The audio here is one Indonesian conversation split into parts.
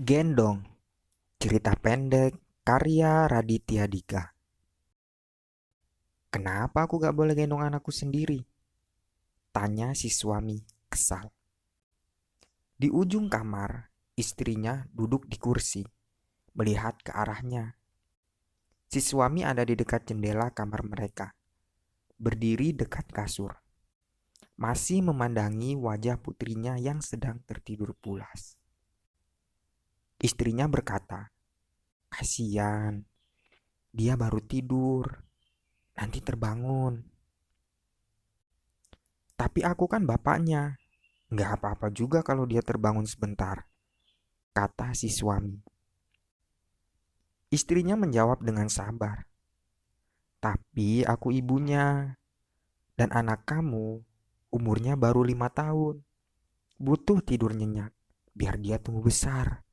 Gendong, cerita pendek karya Raditya Dika. Kenapa aku gak boleh gendong anakku sendiri? Tanya si suami kesal. Di ujung kamar, istrinya duduk di kursi, melihat ke arahnya. Si suami ada di dekat jendela kamar mereka, berdiri dekat kasur, masih memandangi wajah putrinya yang sedang tertidur pulas. Istrinya berkata, "Kasihan, dia baru tidur, nanti terbangun." Tapi aku kan bapaknya, nggak apa-apa juga kalau dia terbangun sebentar, kata si suami. Istrinya menjawab dengan sabar. Tapi aku ibunya, dan anak kamu umurnya baru 5 tahun. Butuh tidur nyenyak, biar dia tumbuh besar.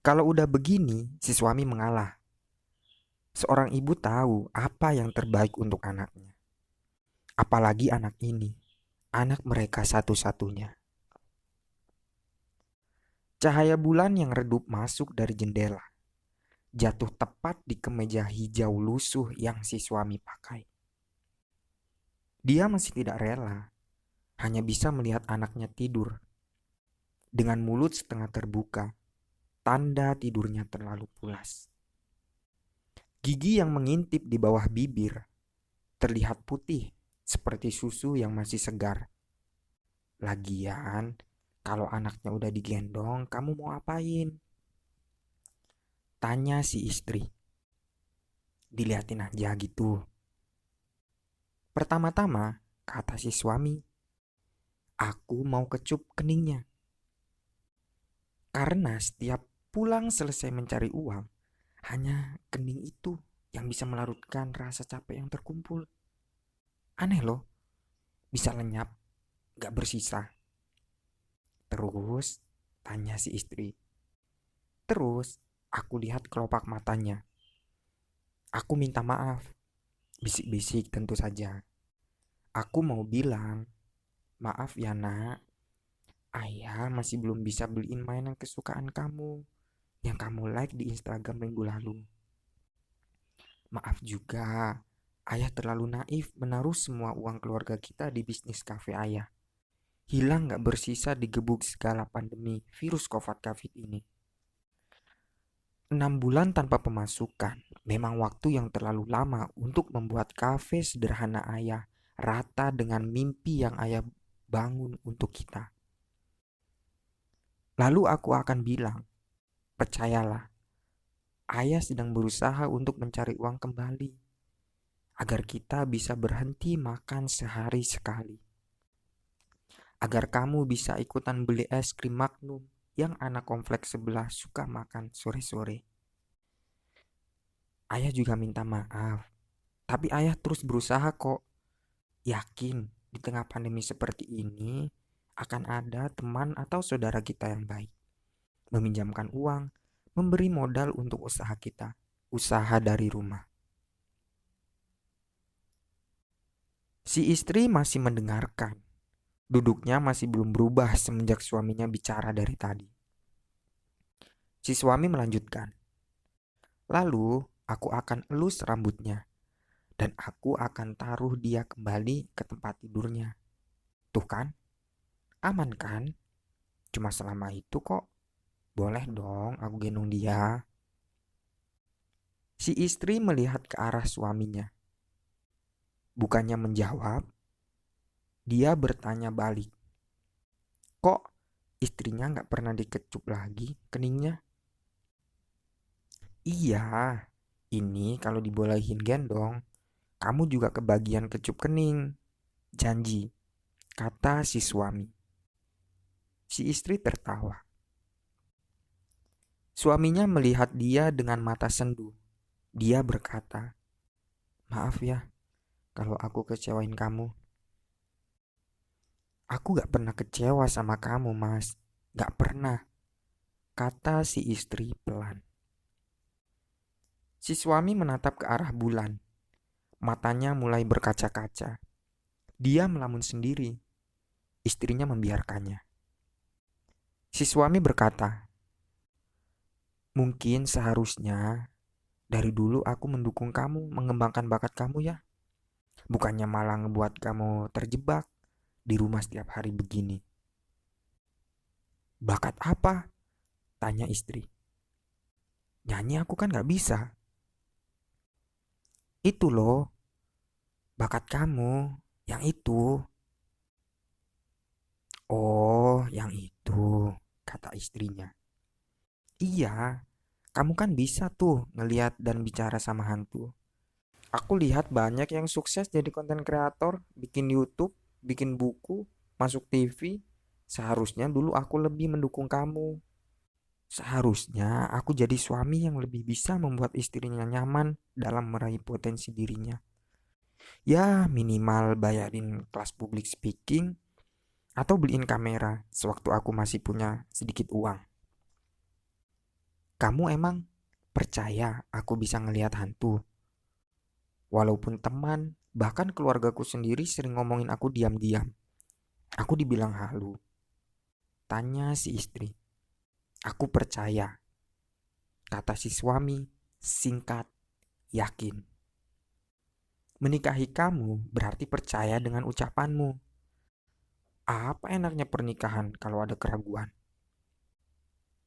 Kalau udah begini, si suami mengalah. Seorang ibu tahu apa yang terbaik untuk anaknya. Apalagi anak ini, anak mereka satu-satunya. Cahaya bulan yang redup masuk dari jendela, jatuh tepat di kemeja hijau lusuh yang si suami pakai. Dia masih tidak rela, hanya bisa melihat anaknya tidur dengan mulut setengah terbuka, tanda tidurnya terlalu pulas. Gigi yang mengintip di bawah bibir terlihat putih seperti susu yang masih segar. Lagian, kalau anaknya udah digendong, kamu mau apain? Tanya si istri. Diliatin aja gitu. Pertama-tama, kata si suami, aku mau kecup keningnya. Karena setiap pulang selesai mencari uang, hanya kening itu yang bisa melarutkan rasa capek yang terkumpul. Aneh loh, bisa lenyap, gak bersisa. Terus, tanya si istri. Terus, aku lihat kelopak matanya. Aku minta maaf, bisik-bisik tentu saja. Aku mau bilang, maaf ya nak, ayah masih belum bisa beliin mainan kesukaan kamu yang kamu like di Instagram minggu lalu. Maaf juga, ayah terlalu naif menaruh semua uang keluarga kita di bisnis kafe ayah. Hilang gak bersisa digebuk segala pandemi virus COVID ini. 6 bulan tanpa pemasukan memang waktu yang terlalu lama untuk membuat kafe sederhana ayah rata dengan mimpi yang ayah bangun untuk kita. Lalu aku akan bilang, percayalah, ayah sedang berusaha untuk mencari uang kembali agar kita bisa berhenti makan sehari sekali. Agar kamu bisa ikutan beli es krim Magnum yang anak kompleks sebelah suka makan sore-sore. Ayah juga minta maaf, tapi ayah terus berusaha kok. Yakin di tengah pandemi seperti ini akan ada teman atau saudara kita yang baik. Meminjamkan uang, memberi modal untuk usaha kita, usaha dari rumah. Si istri masih mendengarkan. Duduknya masih belum berubah semenjak suaminya bicara dari tadi. Si suami melanjutkan. Lalu aku akan elus rambutnya dan aku akan taruh dia kembali ke tempat tidurnya. Tuh kan, aman kan? Cuma selama itu kok. Boleh dong aku gendong dia. Si istri melihat ke arah suaminya. Bukannya menjawab, dia bertanya balik. Kok istrinya gak pernah dikecup lagi keningnya? Iya, ini kalau dibolehin gendong, kamu juga kebagian kecup kening. Janji, kata si suami. Si istri tertawa. Suaminya melihat dia dengan mata sendu. Dia berkata, maaf ya kalau aku kecewain kamu. Aku gak pernah kecewa sama kamu, Mas. Gak pernah, kata si istri pelan. Si suami menatap ke arah bulan. Matanya mulai berkaca-kaca. Dia melamun sendiri. Istrinya membiarkannya. Si suami berkata, Mungkin seharusnya dari dulu aku mendukung kamu mengembangkan bakat kamu ya. Bukannya malah ngebuat kamu terjebak di rumah setiap hari begini. Bakat apa? Tanya istri. Nyanyi aku kan gak bisa. Itu loh, bakat kamu. Yang itu. Oh, yang itu, kata istrinya. Iya, kamu kan bisa tuh ngeliat dan bicara sama hantu. Aku lihat banyak yang sukses jadi konten kreator, bikin YouTube, bikin buku, masuk TV. Seharusnya dulu aku lebih mendukung kamu. Seharusnya aku jadi suami yang lebih bisa membuat istrinya nyaman dalam meraih potensi dirinya. Ya, minimal bayarin kelas public speaking atau beliin kamera sewaktu aku masih punya sedikit uang. Kamu emang percaya aku bisa ngelihat hantu? Walaupun teman, bahkan keluargaku sendiri sering ngomongin aku diam-diam. Aku dibilang halu. Tanya si istri. Aku percaya, kata si suami, singkat, yakin. Menikahi kamu berarti percaya dengan ucapanmu. Apa enaknya pernikahan kalau ada keraguan?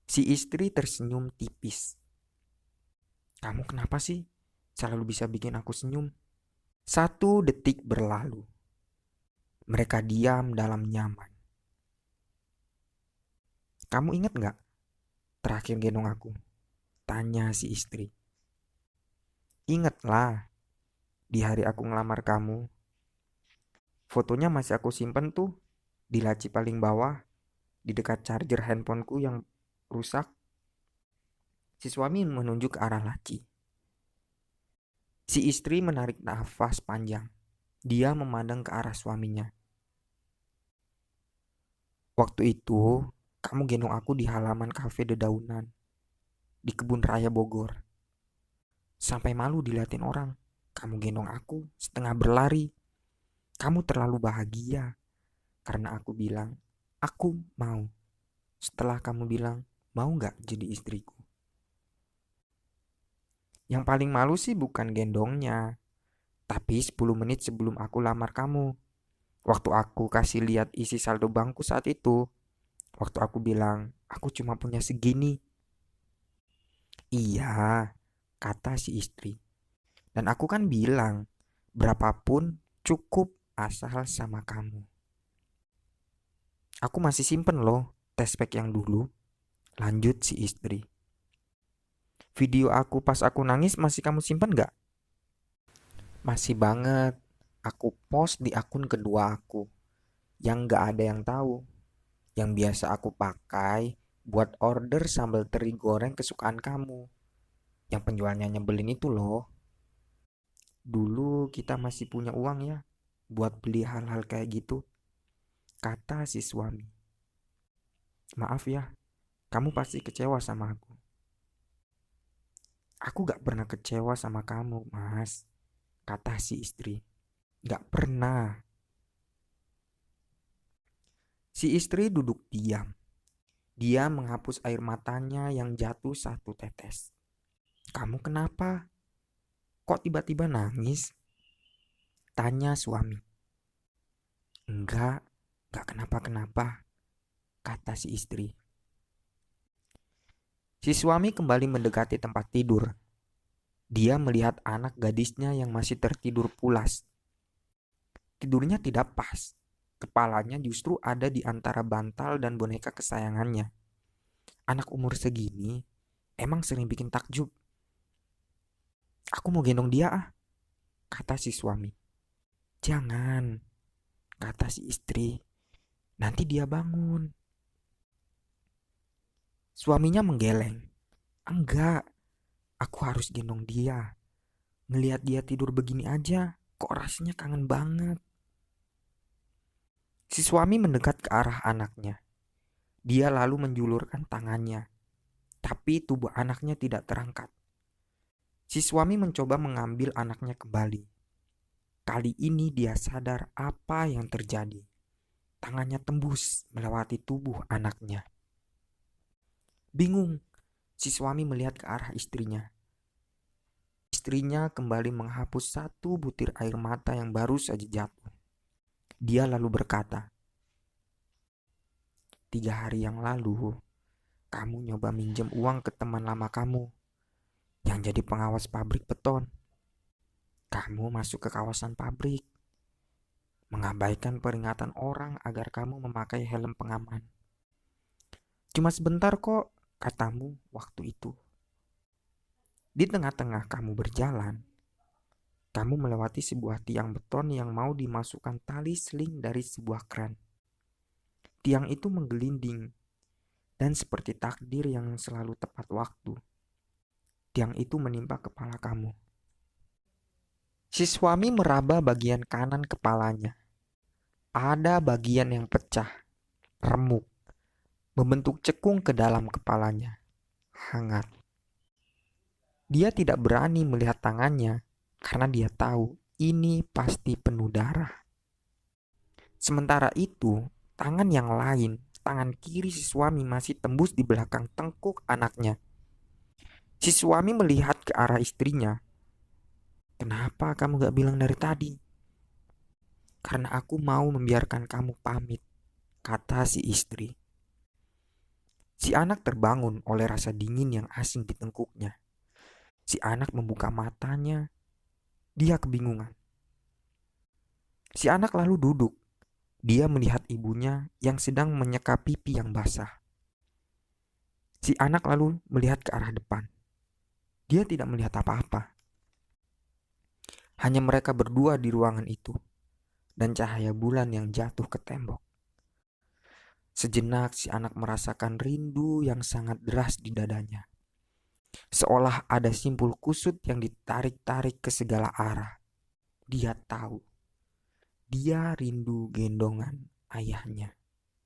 Si istri tersenyum tipis. Kamu kenapa sih selalu bisa bikin aku senyum? 1 detik berlalu. Mereka diam dalam nyaman. Kamu ingat gak terakhir gendong aku? Tanya si istri. Ingatlah, di hari aku ngelamar kamu. Fotonya masih aku simpen tuh di laci paling bawah, di dekat charger handphoneku yang rusak. Si suami menunjuk ke arah laci. Si istri menarik nafas panjang. Dia memandang ke arah suaminya. Waktu itu, kamu gendong aku di halaman kafe dedaunan di Kebun Raya Bogor. Sampai malu diliatin orang. Kamu gendong aku setengah berlari. Kamu terlalu bahagia karena aku bilang, aku mau. Setelah kamu bilang, mau gak jadi istriku? Yang paling malu sih bukan gendongnya, tapi 10 menit sebelum aku lamar kamu. Waktu aku kasih lihat isi saldo bankku saat itu. Waktu aku bilang, aku cuma punya segini. Iya, kata si istri. Dan aku kan bilang, berapapun cukup asal sama kamu. Aku masih simpen loh tes pack yang dulu. Lanjut si istri. Video aku pas aku nangis masih kamu simpen gak? Masih banget. Aku post di akun kedua aku. Yang gak ada yang tahu. Yang biasa aku pakai buat order sambal teri goreng kesukaan kamu. Yang penjualnya nyebelin itu loh. Dulu kita masih punya uang ya buat beli hal-hal kayak gitu, kata si suami. Maaf ya, kamu pasti kecewa sama aku. Aku gak pernah kecewa sama kamu, Mas, kata si istri. Gak pernah. Si istri duduk diam. Dia menghapus air matanya yang jatuh 1 tetes. Kamu kenapa? Kok tiba-tiba nangis? Tanya suami. Enggak kenapa-kenapa, kata si istri. Si suami kembali mendekati tempat tidur. Dia melihat anak gadisnya yang masih tertidur pulas. Tidurnya tidak pas. Kepalanya justru ada di antara bantal dan boneka kesayangannya. Anak umur segini emang sering bikin takjub. Aku mau gendong dia ah, kata si suami. Jangan, kata si istri. Nanti dia bangun. Suaminya menggeleng. Enggak, aku harus gendong dia. Ngelihat dia tidur begini aja, kok rasanya kangen banget. Si suami mendekat ke arah anaknya. Dia lalu menjulurkan tangannya, tapi tubuh anaknya tidak terangkat. Si suami mencoba mengambil anaknya kembali. Kali ini dia sadar apa yang terjadi. Tangannya tembus melewati tubuh anaknya. Bingung, Si suami melihat ke arah istrinya. Istrinya kembali menghapus satu butir air mata yang baru saja jatuh. Dia lalu berkata, "3 hari yang lalu, kamu nyoba minjem uang ke teman lama kamu yang jadi pengawas pabrik beton. Kamu masuk ke kawasan pabrik, mengabaikan peringatan orang agar kamu memakai helm pengaman. Cuma sebentar kok, katamu waktu itu. Di tengah-tengah kamu berjalan, kamu melewati sebuah tiang beton yang mau dimasukkan tali seling dari sebuah kran. Tiang itu menggelinding, dan seperti takdir yang selalu tepat waktu, tiang itu menimpa kepala kamu." Si suami meraba bagian kanan kepalanya. Ada bagian yang pecah, remuk, membentuk cekung ke dalam kepalanya, hangat. Dia tidak berani melihat tangannya karena dia tahu ini pasti penuh darah. Sementara itu, tangan yang lain, tangan kiri si suami masih tembus di belakang tengkuk anaknya. Si suami melihat ke arah istrinya. "Kenapa kamu gak bilang dari tadi?" "Karena aku mau membiarkan kamu pamit," kata si istri. Si anak terbangun oleh rasa dingin yang asing di tengkuknya. Si anak membuka matanya. Dia kebingungan. Si anak lalu duduk. Dia melihat ibunya yang sedang menyeka pipi yang basah. Si anak lalu melihat ke arah depan. Dia tidak melihat apa-apa. Hanya mereka berdua di ruangan itu dan cahaya bulan yang jatuh ke tembok. Sejenak si anak merasakan rindu yang sangat deras di dadanya. Seolah ada simpul kusut yang ditarik-tarik ke segala arah. Dia tahu. Dia rindu gendongan ayahnya.